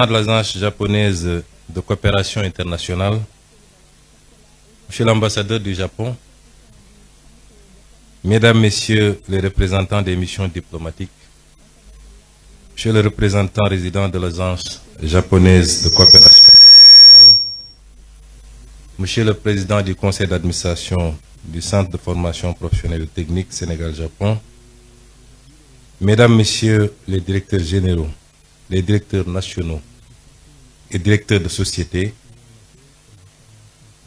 de l'agence japonaise de coopération internationale, Monsieur l'ambassadeur du Japon, Mesdames, Messieurs les représentants des missions diplomatiques, Monsieur le représentant résident de l'agence japonaise de coopération internationale, Monsieur le président du conseil d'administration du Centre de formation professionnelle et technique Sénégal-Japon, Mesdames, Messieurs les directeurs généraux, les directeurs nationaux et directeurs de société,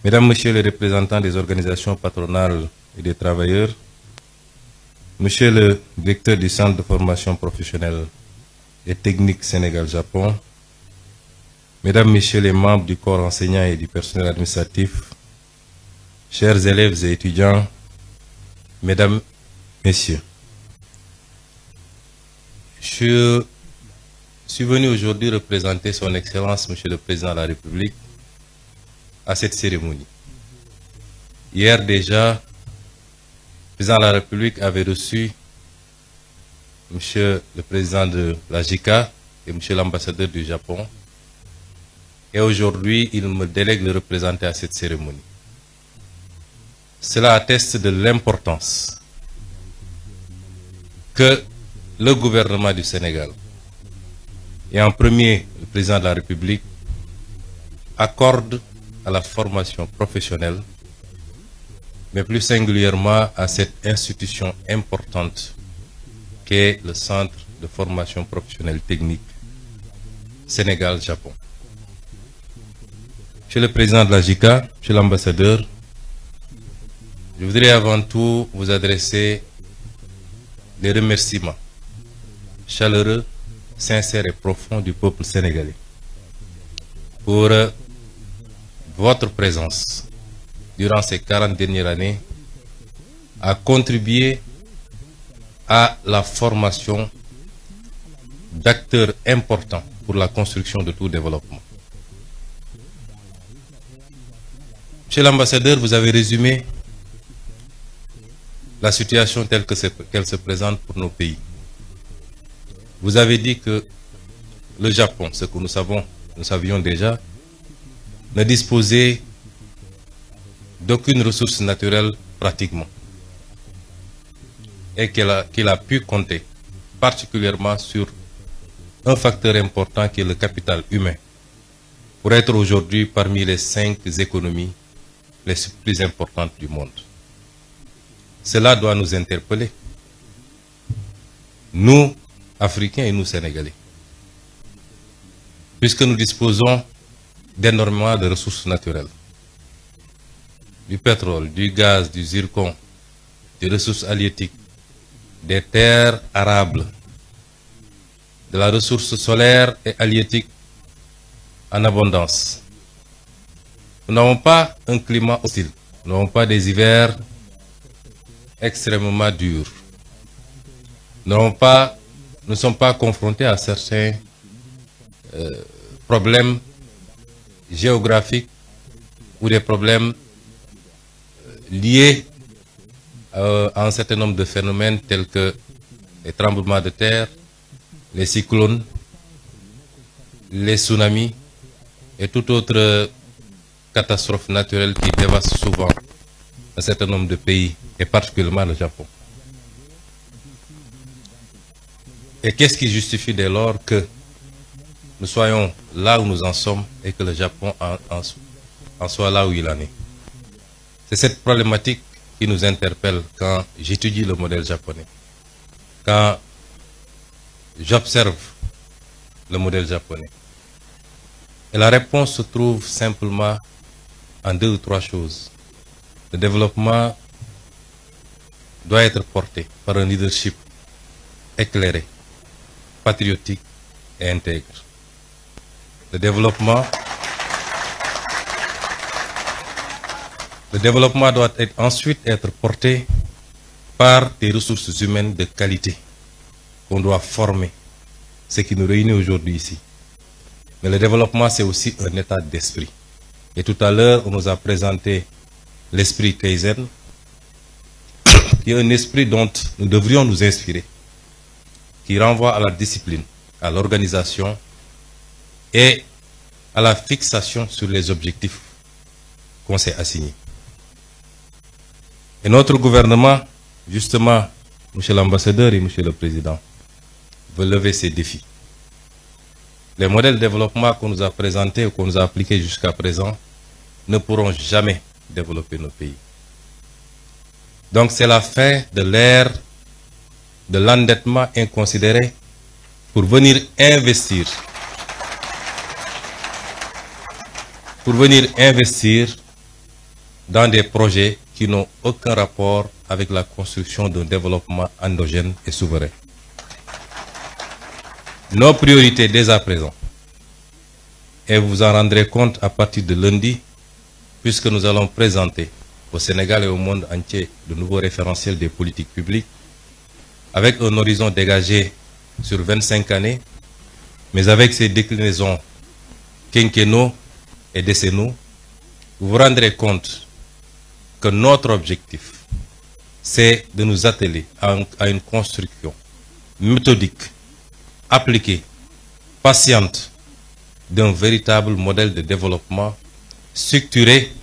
Mesdames, Messieurs les représentants des organisations patronales et des travailleurs, Monsieur le directeur du Centre de formation professionnelle et technique Sénégal-Japon, Mesdames, Messieurs les membres du corps enseignant et du personnel administratif, chers élèves et étudiants, Mesdames, Messieurs, je suis venu aujourd'hui représenter Son Excellence, Monsieur le Président de la République, à cette cérémonie. Hier déjà, le Président de la République avait reçu Monsieur le Président de la JICA et Monsieur l'ambassadeur du Japon. Et aujourd'hui, il me délègue de le représenter à cette cérémonie. Cela atteste de l'importance que le gouvernement du Sénégal, et en premier le Président de la République, accorde à la formation professionnelle, mais plus singulièrement à cette institution importante qu'est le Centre de formation professionnelle technique Sénégal-Japon. Monsieur le Président de la JICA, Monsieur l'ambassadeur, je voudrais avant tout vous adresser les remerciements chaleureux, sincères et profonds du peuple sénégalais pour votre présence durant ces 40 dernières années à contribuer à la formation d'acteurs importants pour la construction de tout développement. Monsieur l'ambassadeur, vous avez résumé la situation telle qu'elle se présente pour nos pays. Vous avez dit que le Japon, ce que nous savions déjà, ne disposait d'aucune ressource naturelle pratiquement, et qu'il a pu compter particulièrement sur un facteur important qui est le capital humain, pour être aujourd'hui parmi les 5 économies les plus importantes du monde. Cela doit nous interpeller, nous, Africains et nous, Sénégalais, puisque nous disposons d'énormément de ressources naturelles, du pétrole, du gaz, du zircon, des ressources halieutiques, des terres arables, de la ressource solaire et halieutique en abondance. Nous n'avons pas un climat hostile, nous n'avons pas des hivers extrêmement durs. Nous ne sommes pas confrontés à certains problèmes géographiques ou des problèmes liés à un certain nombre de phénomènes tels que les tremblements de terre, les cyclones, les tsunamis et toute autre catastrophe naturelle qui dévaste souvent un certain nombre de pays, et particulièrement le Japon. Et qu'est-ce qui justifie dès lors que nous soyons là où nous en sommes et que le Japon en soit là où il en est? C'est cette problématique qui nous interpelle quand j'étudie le modèle japonais, quand j'observe le modèle japonais. Et la réponse se trouve simplement en 2 ou 3 choses. Le développement doit être porté par un leadership éclairé, patriotique et intègre. Le développement doit ensuite être porté par des ressources humaines de qualité qu'on doit former, ce qui nous réunit aujourd'hui ici. Mais le développement, c'est aussi un état d'esprit. Et tout à l'heure, on nous a présenté l'esprit Kaizen, qui est un esprit dont nous devrions nous inspirer, qui renvoie à la discipline, à l'organisation et à la fixation sur les objectifs qu'on s'est assignés. Et notre gouvernement, justement, Monsieur l'ambassadeur et Monsieur le Président, veut lever ces défis. Les modèles de développement qu'on nous a présentés ou qu'on nous a appliqués jusqu'à présent ne pourront jamais développer nos pays. Donc c'est la fin de l'ère de l'endettement inconsidéré pour venir investir dans des projets qui n'ont aucun rapport avec la construction d'un développement endogène et souverain. Nos priorités dès à présent, et vous vous en rendrez compte à partir de lundi, puisque nous allons présenter au Sénégal et au monde entier de nouveaux référentiels des politiques publiques, avec un horizon dégagé sur 25 années, mais avec ces déclinaisons quinquennaux et décennaux, vous vous rendrez compte que notre objectif, c'est de nous atteler à une construction méthodique, appliquée, patiente, d'un véritable modèle de développement structuré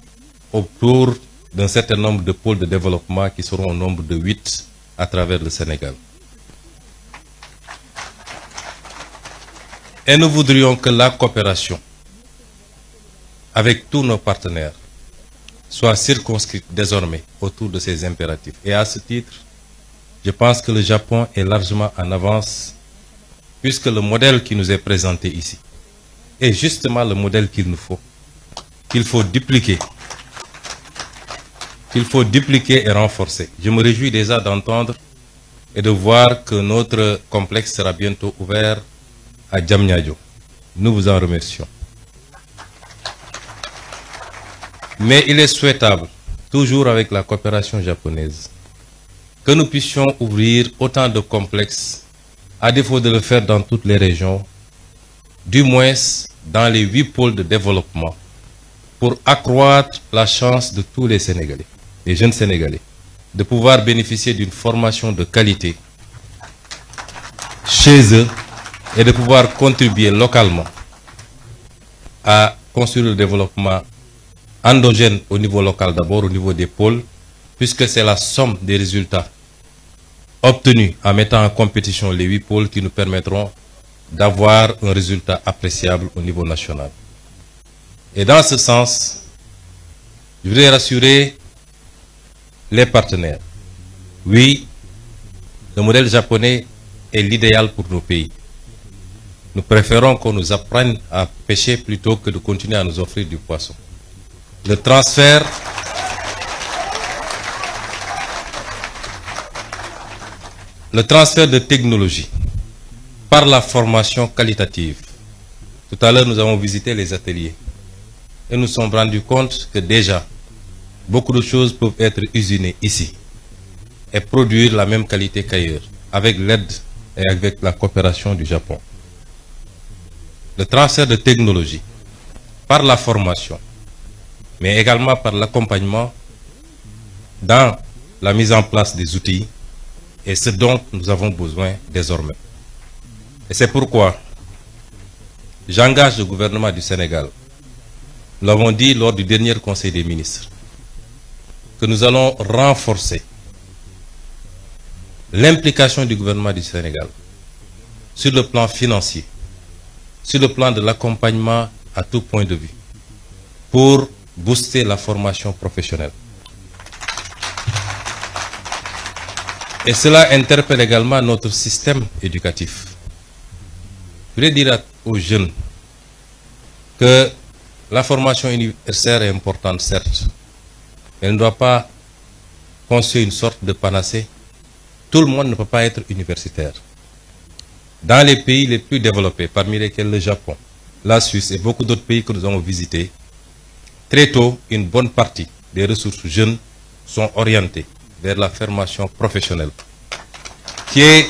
autour d'un certain nombre de pôles de développement qui seront au nombre de 8 à travers le Sénégal. Et nous voudrions que la coopération avec tous nos partenaires soit circonscrite désormais autour de ces impératifs. Et à ce titre, je pense que le Japon est largement en avance, puisque le modèle qui nous est présenté ici est justement le modèle qu'il nous faut, qu'il faut dupliquer et renforcer. Je me réjouis déjà d'entendre et de voir que notre complexe sera bientôt ouvert à Diamniadio. Nous vous en remercions. Mais il est souhaitable, toujours avec la coopération japonaise, que nous puissions ouvrir autant de complexes, à défaut de le faire dans toutes les régions, du moins dans les 8 pôles de développement, pour accroître la chance de tous les Sénégalais, les jeunes Sénégalais, de pouvoir bénéficier d'une formation de qualité chez eux et de pouvoir contribuer localement à construire le développement endogène au niveau local, d'abord au niveau des pôles, puisque c'est la somme des résultats obtenus en mettant en compétition les 8 pôles qui nous permettront d'avoir un résultat appréciable au niveau national. Et dans ce sens, je voudrais rassurer les partenaires. Oui, le modèle japonais est l'idéal pour nos pays. Nous préférons qu'on nous apprenne à pêcher plutôt que de continuer à nous offrir du poisson. Le transfert de technologie par la formation qualitative. Tout à l'heure, nous avons visité les ateliers et nous nous sommes rendus compte que déjà, beaucoup de choses peuvent être usinées ici et produire la même qualité qu'ailleurs, avec l'aide et avec la coopération du Japon. Le transfert de technologie par la formation, mais également par l'accompagnement dans la mise en place des outils, et ce dont nous avons besoin désormais. Et c'est pourquoi j'engage le gouvernement du Sénégal, nous l'avons dit lors du dernier Conseil des ministres, que nous allons renforcer l'implication du gouvernement du Sénégal sur le plan financier, sur le plan de l'accompagnement à tout point de vue, pour booster la formation professionnelle. Et cela interpelle également notre système éducatif. Je voulais dire aux jeunes que la formation universitaire est importante, certes, mais elle ne doit pas constituer une sorte de panacée. Tout le monde ne peut pas être universitaire. Dans les pays les plus développés, parmi lesquels le Japon, la Suisse et beaucoup d'autres pays que nous avons visités, très tôt, une bonne partie des ressources jeunes sont orientées vers la formation professionnelle, qui est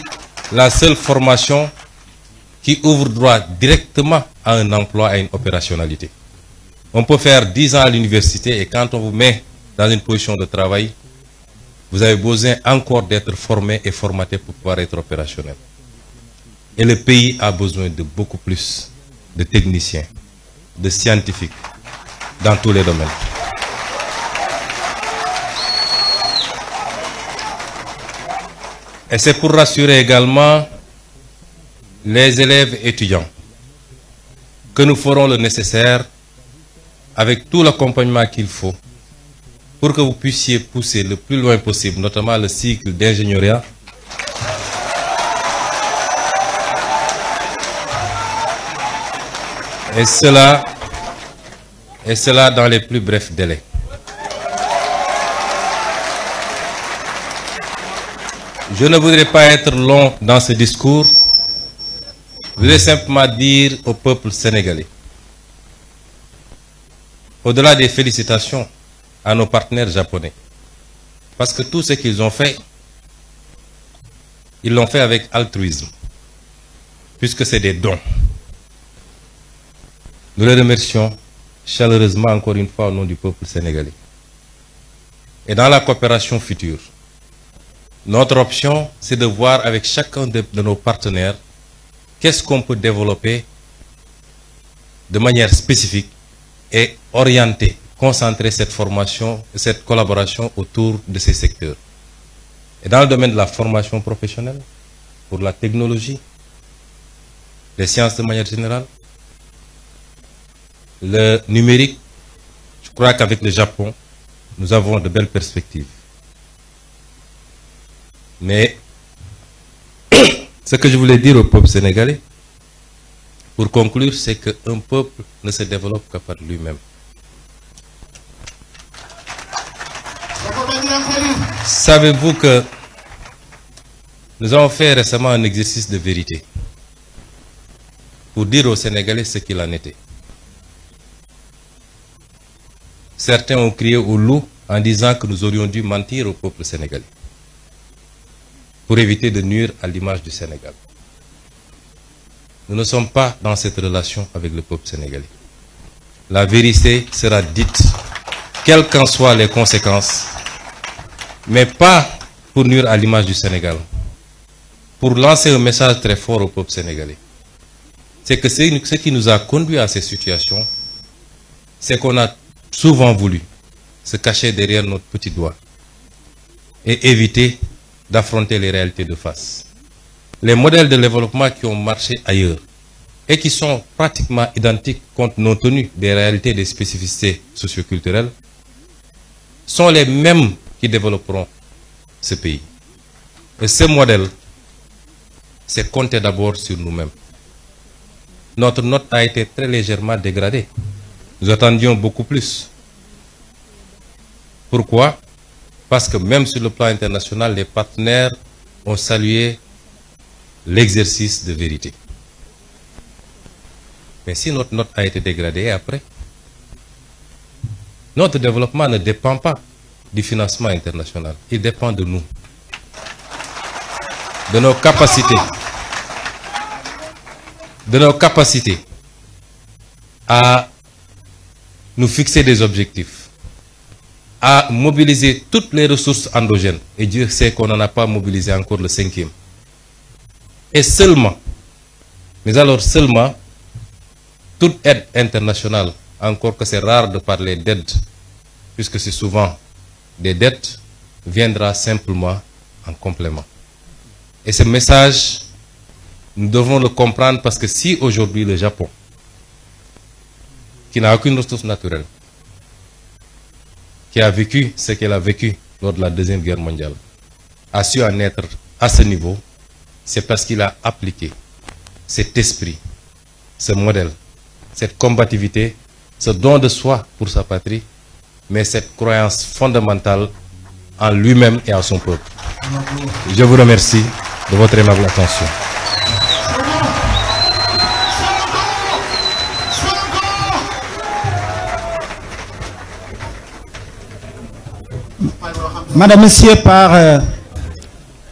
la seule formation qui ouvre droit directement à un emploi, à une opérationnalité. On peut faire 10 ans à l'université et quand on vous met dans une position de travail, vous avez besoin encore d'être formé et formaté pour pouvoir être opérationnel. Et le pays a besoin de beaucoup plus de techniciens, de scientifiques, dans tous les domaines. Et c'est pour rassurer également les élèves et étudiants que nous ferons le nécessaire avec tout l'accompagnement qu'il faut pour que vous puissiez pousser le plus loin possible, notamment le cycle d'ingénierie, et cela dans les plus brefs délais. Je ne voudrais pas être long dans ce discours. Je voudrais simplement dire au peuple sénégalais, au-delà des félicitations à nos partenaires japonais, parce que tout ce qu'ils ont fait, ils l'ont fait avec altruisme, puisque c'est des dons. Nous les remercions chaleureusement encore une fois au nom du peuple sénégalais. Et dans la coopération future, notre option, c'est de voir avec chacun de nos partenaires qu'est-ce qu'on peut développer de manière spécifique et orienter, concentrer cette formation, cette collaboration autour de ces secteurs. Et dans le domaine de la formation professionnelle, pour la technologie, les sciences de manière générale, le numérique, je crois qu'avec le Japon, nous avons de belles perspectives. Mais ce que je voulais dire au peuple sénégalais, pour conclure, c'est qu'un peuple ne se développe que par lui-même. Savez-vous que nous avons fait récemment un exercice de vérité pour dire aux Sénégalais ce qu'il en était. Certains ont crié au loup en disant que nous aurions dû mentir au peuple sénégalais pour éviter de nuire à l'image du Sénégal. Nous ne sommes pas dans cette relation avec le peuple sénégalais. La vérité sera dite, quelles qu'en soient les conséquences, mais pas pour nuire à l'image du Sénégal, pour lancer un message très fort au peuple sénégalais. C'est que ce qui nous a conduit à ces situations, c'est qu'on a souvent voulu se cacher derrière notre petit doigt et éviter d'affronter les réalités de face. Les modèles de développement qui ont marché ailleurs et qui sont pratiquement identiques compte tenu des réalités et des spécificités socioculturelles sont les mêmes qui développeront ce pays. Et ce modèle, c'est compter d'abord sur nous-mêmes. Notre note a été très légèrement dégradée. Nous attendions beaucoup plus. Pourquoi? Parce que même sur le plan international, les partenaires ont salué l'exercice de vérité. Mais si notre note a été dégradée après, notre développement ne dépend pas du financement international. Il dépend de nous, de nos capacités à nous fixer des objectifs, à mobiliser toutes les ressources endogènes. Et Dieu sait qu'on n'en a pas mobilisé encore le 5e. Et seulement, mais alors seulement, toute aide internationale, encore que c'est rare de parler d'aide, puisque c'est souvent des dettes, viendra simplement en complément. Et ce message, nous devons le comprendre parce que si aujourd'hui le Japon, qui n'a aucune ressource naturelle, qui a vécu ce qu'elle a vécu lors de la Deuxième Guerre mondiale, a su en être à ce niveau, c'est parce qu'il a appliqué cet esprit, ce modèle, cette combativité, ce don de soi pour sa patrie, mais cette croyance fondamentale en lui-même et en son peuple. Je vous remercie de votre aimable attention. Madame, Monsieur, par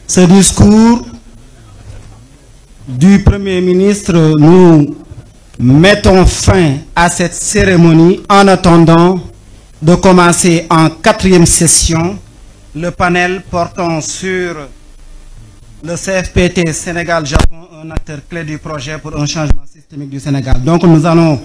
ce discours du Premier ministre, nous mettons fin à cette cérémonie en attendant de commencer en 4e session le panel portant sur le CFPT Sénégal-Japon, un acteur clé du projet pour un changement systémique du Sénégal. Donc nous allons